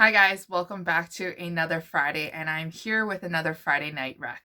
Hi guys, welcome back to another Friday, and I'm here with another Friday night rec.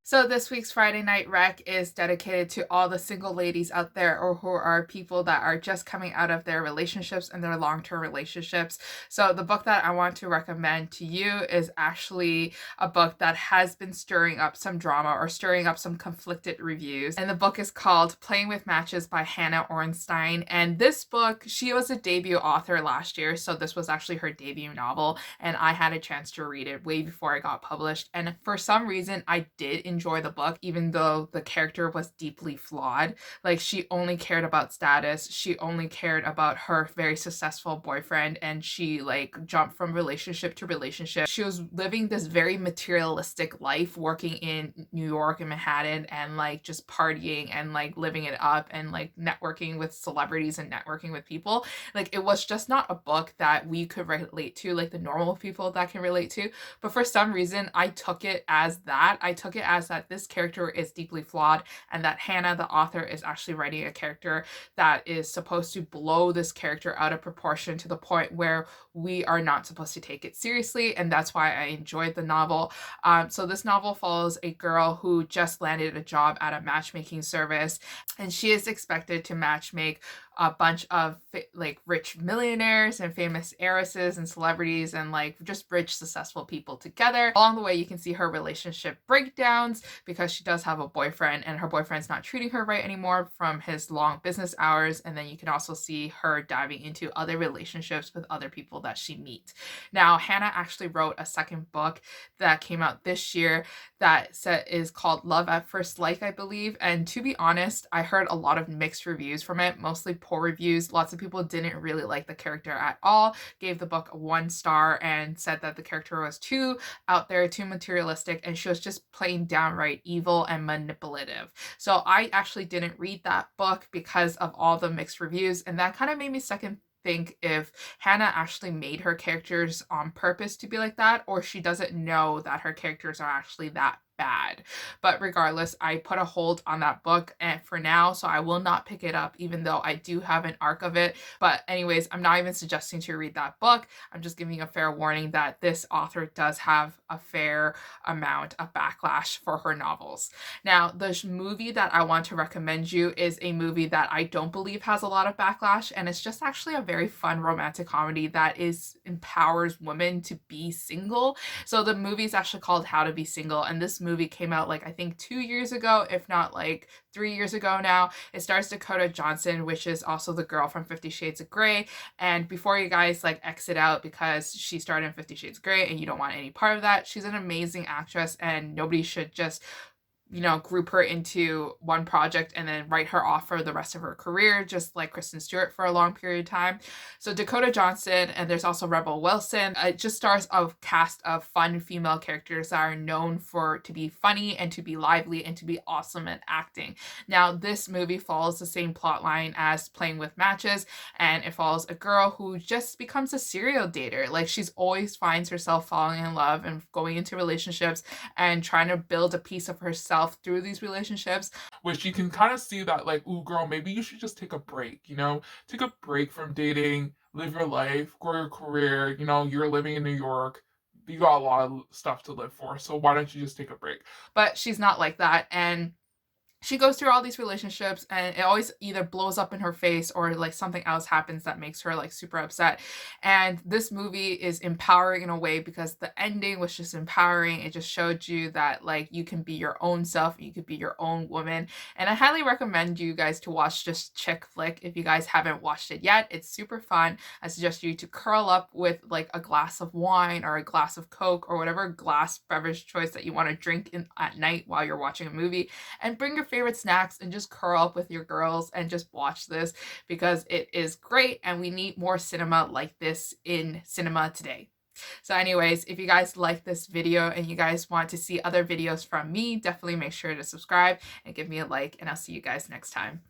So this week's Friday Night Rec is dedicated to all the single ladies out there, or who are people that are just coming out of their relationships and their long-term relationships. So the book that I want to recommend to you is actually a book that has been stirring up some drama or stirring up some conflicted reviews. And the book is called Playing with Matches by Hannah Ornstein. And this book, she was a debut author last year, so this was actually her debut novel, and I had a chance to read it way before it got published. And for some reason, I did enjoy the book, even though the character was deeply flawed. Like, she only cared about status, she only cared about her very successful boyfriend, and she jumped from relationship to relationship. She was living this very materialistic life, working in New York and Manhattan, and just partying and living it up, and networking with celebrities and networking with people. It was just not a book that we could relate to, like the normal people that can relate to. But for some reason, I took it as that. I took it as that this character is deeply flawed, and that Hannah, the author, is actually writing a character that is supposed to blow this character out of proportion to the point where we are not supposed to take it seriously, and that's why I enjoyed the novel. So this novel follows a girl who just landed a job at a matchmaking service, and she is expected to matchmake a bunch of rich millionaires and famous heiresses and celebrities and just rich successful people together. Along the way, you can see her relationship breakdowns because she does have a boyfriend, and her boyfriend's not treating her right anymore from his long business hours. And then you can also see her diving into other relationships with other people that she meets. Now, Hannah actually wrote a second book that came out this year that is called Love at First Like, I believe. And to be honest, I heard a lot of mixed reviews from it, mostly poor reviews. Lots of people didn't really like the character at all, gave the book 1 star, and said that the character was too out there, too materialistic, and she was just plain downright evil and manipulative. So I actually didn't read that book because of all the mixed reviews, and that kind of made me second think if Hannah actually made her characters on purpose to be like that, or she doesn't know that her characters are actually that bad. But regardless, I put a hold on that book and for now, so I will not pick it up, even though I do have an arc of it. But anyways, I'm not even suggesting to read that book. I'm just giving a fair warning that this author does have a fair amount of backlash for her novels. Now, the movie that I want to recommend you is a movie that I don't believe has a lot of backlash, and it's just actually a very fun romantic comedy that empowers women to be single. So the movie is actually called How to Be Single, and this movie came out I think 2 years ago, if not 3 years ago now. It stars Dakota Johnson, which is also the girl from 50 Shades of Grey. And before you guys exit out because she starred in 50 Shades of Grey and you don't want any part of that, she's an amazing actress, and nobody should just group her into one project and then write her off for the rest of her career, just like Kristen Stewart for a long period of time. So Dakota Johnson, and there's also Rebel Wilson. It just stars a cast of fun female characters that are known to be funny and to be lively and to be awesome at acting. Now, this movie follows the same plot line as Playing with Matches, and it follows a girl who just becomes a serial dater. She's always finds herself falling in love and going into relationships and trying to build a piece of herself through these relationships, which you can kind of see that ooh girl, maybe you should just take a break, take a break from dating, live your life, grow your career. You're living in New York, you got a lot of stuff to live for, so why don't you just take a break? But she's not like that, and she goes through all these relationships, and it always either blows up in her face or something else happens that makes her super upset. And this movie is empowering in a way because the ending was just empowering. It just showed you that you can be your own self, you could be your own woman. And I highly recommend you guys to watch this chick flick if you guys haven't watched it yet. It's super fun. I suggest you to curl up with a glass of wine or a glass of Coke or whatever glass beverage choice that you want to drink at night while you're watching a movie, and bring your favorite snacks and just curl up with your girls and just watch this, because it is great and we need more cinema like this in cinema today. So anyways, if you guys like this video and you guys want to see other videos from me, definitely make sure to subscribe and give me a like, and I'll see you guys next time.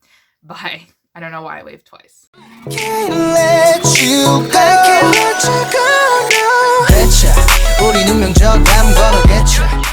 Bye. I don't know why I waved twice. Can't let you go. I can't let you go. 우리 운명적 아무거나 get you.